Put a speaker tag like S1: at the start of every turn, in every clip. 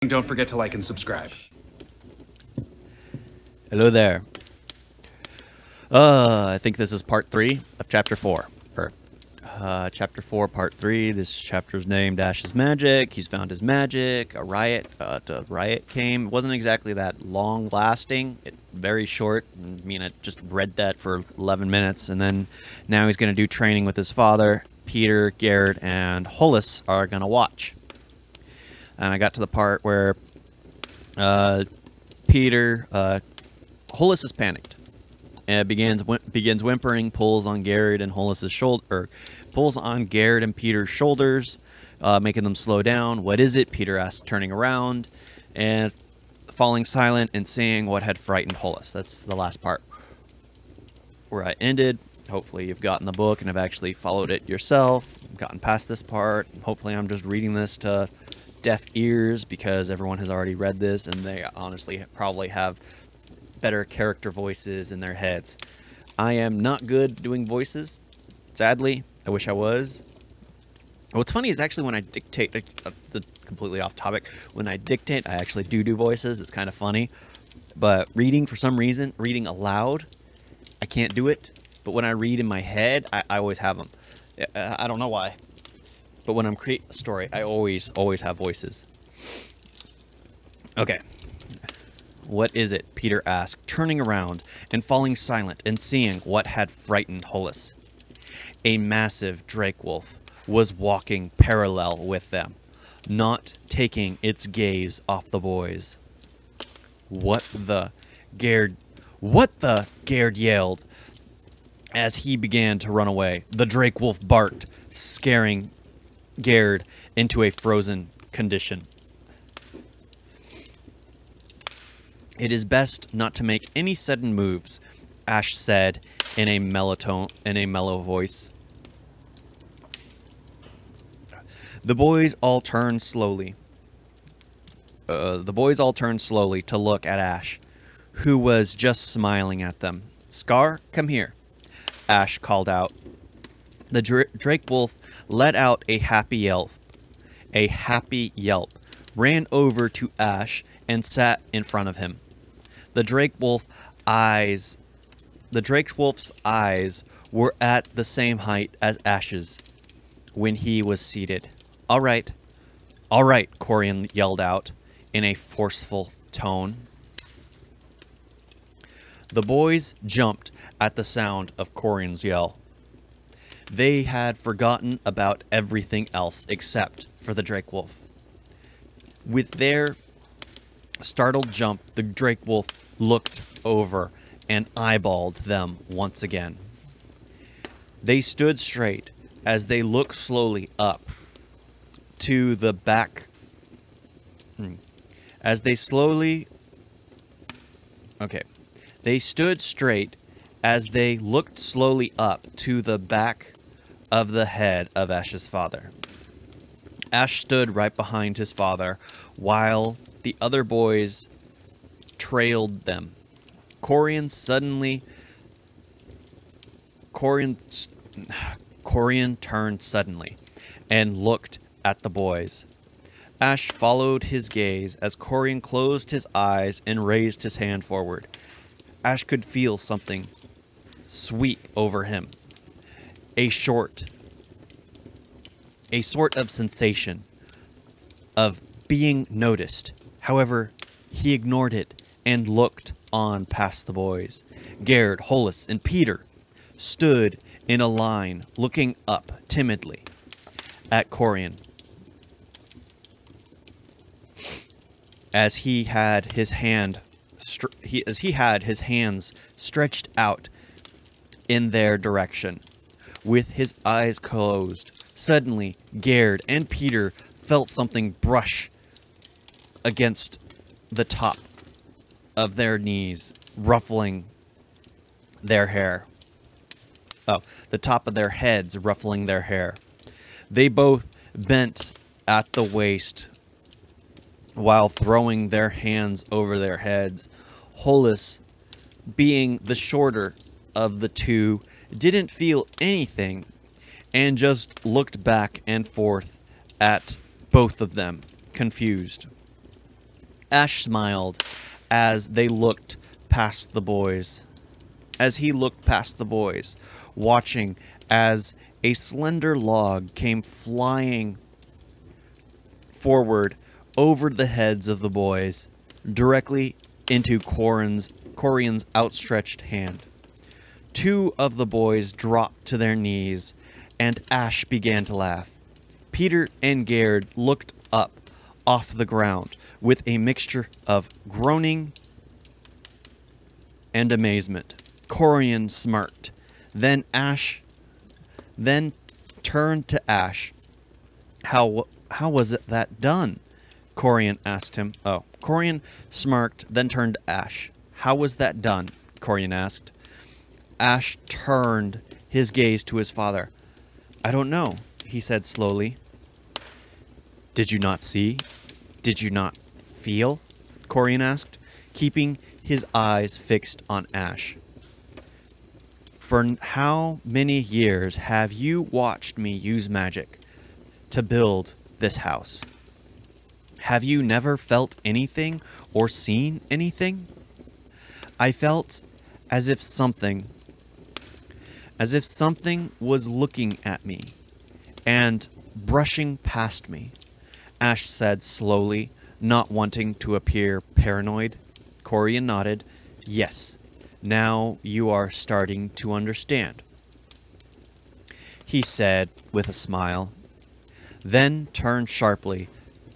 S1: Don't forget to like and subscribe.
S2: Hello there. I think this is part 3 of chapter 4. Or, chapter 4, part 3. This chapter is named Ash's Magic. He's found his magic. A riot came. It wasn't exactly that long-lasting. Very short. I mean, I just read that for 11 minutes. And then now he's going to do training with his father. Peter, Garrett, and Hollis are going to watch. And I got to the part where Hollis is panicked. And begins whimpering, pulls on Garrett and Hollis's shoulder, pulls on Garrett and Peter's shoulders, making them slow down. What is it? Peter asks, turning around and falling silent and seeing what had frightened Hollis. That's the last part where I ended. Hopefully you've gotten the book and have actually followed it yourself, gotten past this part. Hopefully I'm just reading this to deaf ears because everyone has already read this and they honestly probably have better character voices in their heads. I am not good doing voices, sadly. I wish I was. What's funny is actually when I dictate, completely off topic, when I dictate I actually do voices. It's kind of funny, but reading, for some reason, reading aloud, I can't do it, but when I read in my head, I always have them. I don't know why, but when I'm creating a story, I always have voices. Okay. What is it? Peter asked, turning around and falling silent and seeing what had frightened Hollis. A massive drake wolf was walking parallel with them, not taking its gaze off the boys. What the? Garrett yelled as he began to run away. The drake wolf barked, scaring Garrett into a frozen condition. It is best not to make any sudden moves, Ash said in a mellow voice. The boys all turned slowly. To look at Ash, who was just smiling at them. Scar, come here, Ash called out. The drake wolf let out a happy yelp. Ran over to Ash and sat in front of him. The drake wolf's eyes were at the same height as Ash's when he was seated. All right, Corian yelled out in a forceful tone. The boys jumped at the sound of Corian's yell. They had forgotten about everything else except for the drake wolf. With their startled jump, the drake wolf looked over and eyeballed them once again. They stood straight as they looked slowly up to the back. They stood straight as they looked slowly up to the back of the head of Ash's father. Ash stood right behind his father while the other boys trailed them. Corian turned suddenly and looked at the boys. Ash followed his gaze as Corian closed his eyes and raised his hand forward. Ash could feel something sweep over him. A sort of sensation of being noticed. However, he ignored it and looked on past the boys. Garrett, Hollis, and Peter stood in a line, looking up timidly at Corian as he had his hands stretched out in their direction, with his eyes closed. Suddenly, Garrett and Peter felt something brush against the top of their knees, ruffling their hair. The top of their heads, ruffling their hair. They both bent at the waist while throwing their hands over their heads. Hollis, being the shorter of the two, didn't feel anything and just looked back and forth at both of them, confused. Ash smiled as they looked past the boys. As he looked past the boys, watching as a slender log came flying forward over the heads of the boys, directly into Corian's outstretched hand. Two of the boys dropped to their knees, and Ash began to laugh. Peter and Gerd looked up off the ground with a mixture of groaning and amazement. Corian smirked. Then turned to Ash. How was it that done? Corian asked him. Oh, Corian smirked, then turned to Ash. How was that done? Corian asked. Ash turned his gaze to his father. I don't know, he said slowly. Did you not see? Did you not feel? Corian asked, keeping his eyes fixed on Ash. For how many years have you watched me use magic to build this house? Have you never felt anything or seen anything? I felt as if something was looking at me and brushing past me, Ash said slowly, not wanting to appear paranoid. Corian nodded. Yes, now you are starting to understand, he said with a smile, then turned sharply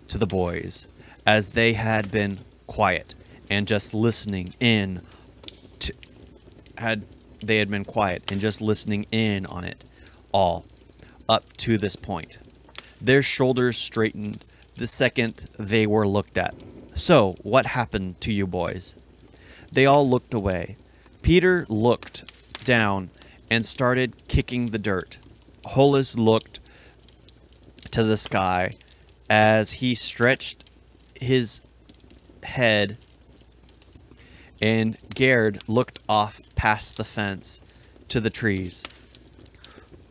S2: to the boys as they had been quiet and just listening in they had been quiet and just listening in on it all up to this point. Their shoulders straightened the second they were looked at. So, what happened to you boys? They all looked away. Peter looked down and started kicking the dirt. Hollis looked to the sky as he stretched his head, and Gerd looked off past the fence to the trees.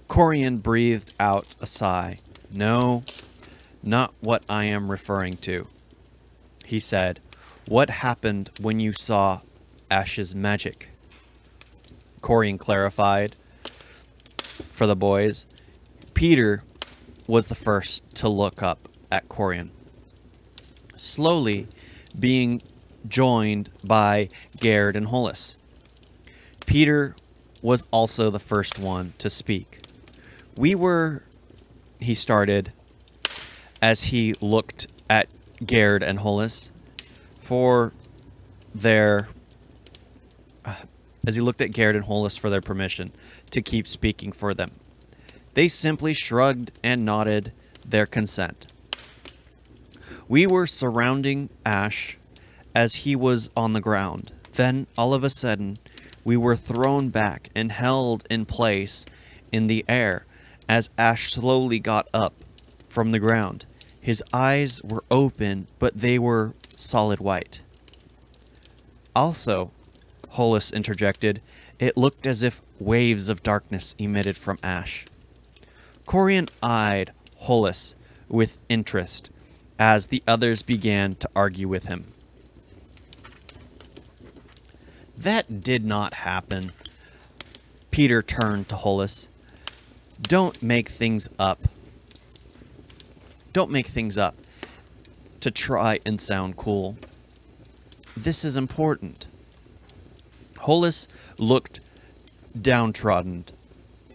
S2: Corian breathed out a sigh. No, not what I am referring to, he said. What happened when you saw Ash's magic? Corian clarified for the boys. Peter was the first to look up at Corian, slowly being joined by Gerd and Hollis. Peter was also the first one to speak. He started as he looked at Gerd and Hollis for their permission to keep speaking for them. They simply shrugged and nodded their consent. We were surrounding Ash as he was on the ground. Then, all of a sudden, we were thrown back and held in place in the air as Ash slowly got up from the ground. His eyes were open, but they were solid white. Also, Hollis interjected, it looked as if waves of darkness emitted from Ash. Corian eyed Hollis with interest as the others began to argue with him. That did not happen. Peter turned to Hollis. Don't make things up. Don't make things up to try and sound cool. This is important. Hollis looked downtrodden,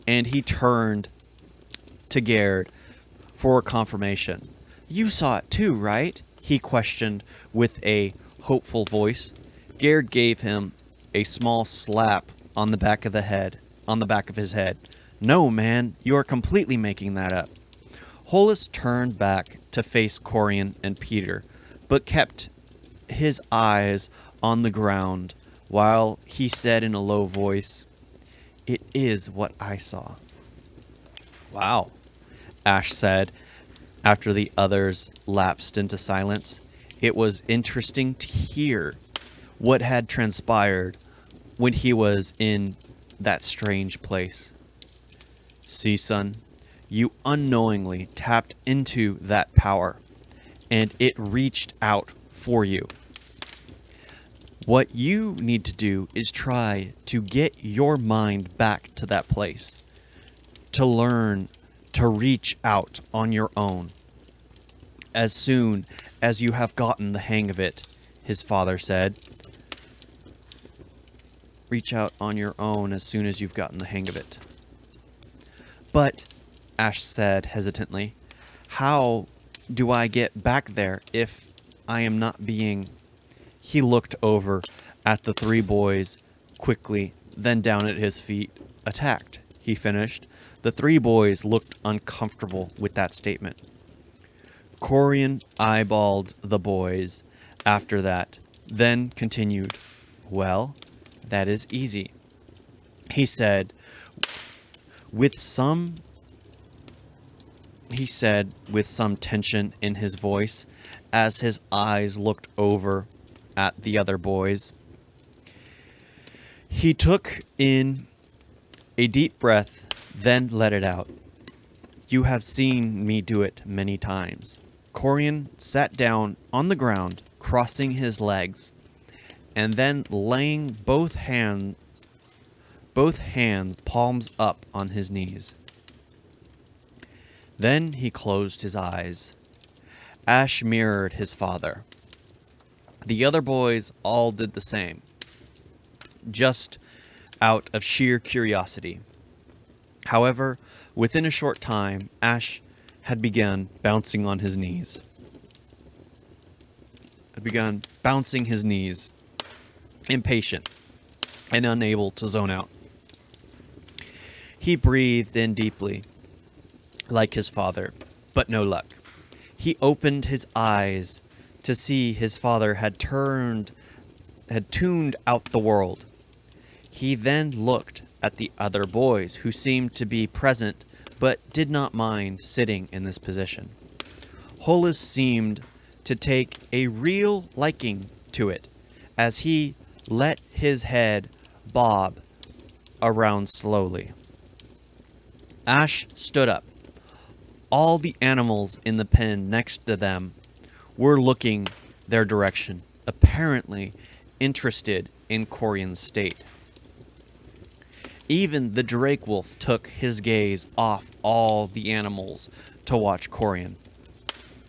S2: and he turned to Gerd for confirmation. You saw it too, right? He questioned with a hopeful voice. Gerd gave him a small slap on the back of his head. No, man, you are completely making that up. Hollis turned back to face Corian and Peter, but kept his eyes on the ground while he said in a low voice, it is what I saw. Wow, Ash said after the others lapsed into silence. It was interesting to hear what had transpired when he was in that strange place. See, son, you unknowingly tapped into that power, and it reached out for you. What you need to do is try to get your mind back to that place, to learn to reach out on your own. As soon as you have gotten the hang of it, his father said. Reach out on your own as soon as you've gotten the hang of it. But, Ash said hesitantly, how do I get back there if I am not being... He looked over at the three boys quickly, then down at his feet. Attacked, he finished. The three boys looked uncomfortable with that statement. Corian eyeballed the boys after that, then continued, well, that is easy, he said with some tension in his voice as his eyes looked over at the other boys. He took in a deep breath, then let it out. You have seen me do it many times. Corian sat down on the ground, crossing his legs, and then laying both hands palms up on his knees. Then he closed his eyes. Ash mirrored his father. The other boys all did the same, just out of sheer curiosity. However, within a short time, Ash had begun bouncing on his knees. Impatient and unable to zone out. He breathed in deeply, like his father, but no luck. He opened his eyes to see his father had tuned out the world. He then looked at the other boys, who seemed to be present but did not mind sitting in this position. Hollis seemed to take a real liking to it, as he let his head bob around slowly. Ash stood up. All the animals in the pen next to them were looking their direction, apparently interested in Corian's state. Even the Drake Wolf took his gaze off all the animals to watch Corian.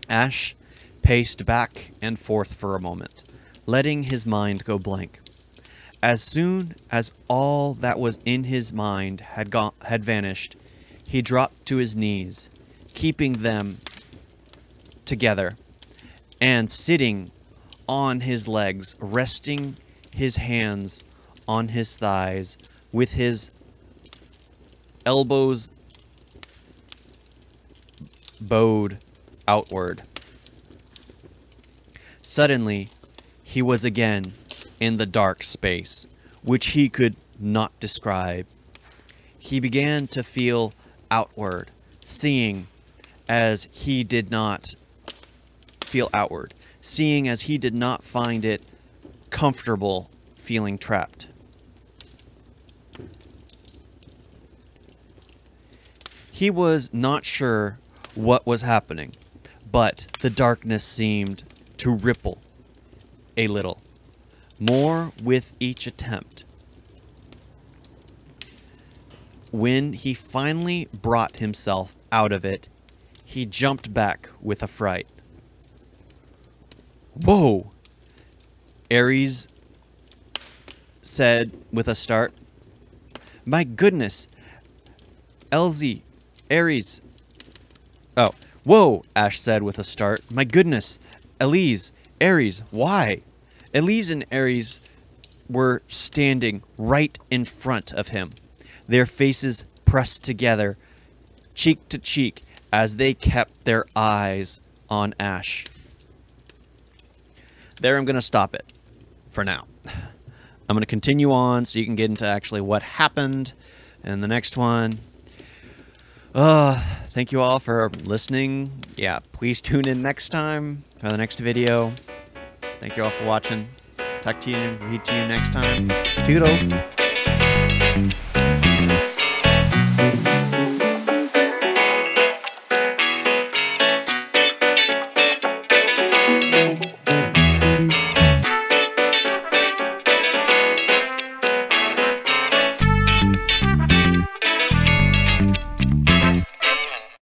S2: Ash paced back and forth for a moment, letting his mind go blank. As soon as all that was in his mind had vanished, he dropped to his knees, keeping them together, and sitting on his legs, resting his hands on his thighs with his elbows bowed outward. Suddenly, he was again in the dark space, which he could not describe. He began to feel outward, seeing as he did not find it comfortable feeling trapped. He was not sure what was happening, but the darkness seemed to ripple a little more with each attempt. When he finally brought himself out of it, he jumped back with a fright. Whoa! Ares said with a start. My goodness! Elsie, Ares. Oh, whoa! Ash said with a start. My goodness! Elise, Ares, why? Elise and Ares were standing right in front of him, their faces pressed together, cheek to cheek, as they kept their eyes on Ash. There, I'm going to stop it for now. I'm going to continue on so you can get into actually what happened in the next one. Thank you all for listening. Yeah, please tune in next time for the next video. Thank you all for watching. Talk to you and read to you next time. Toodles!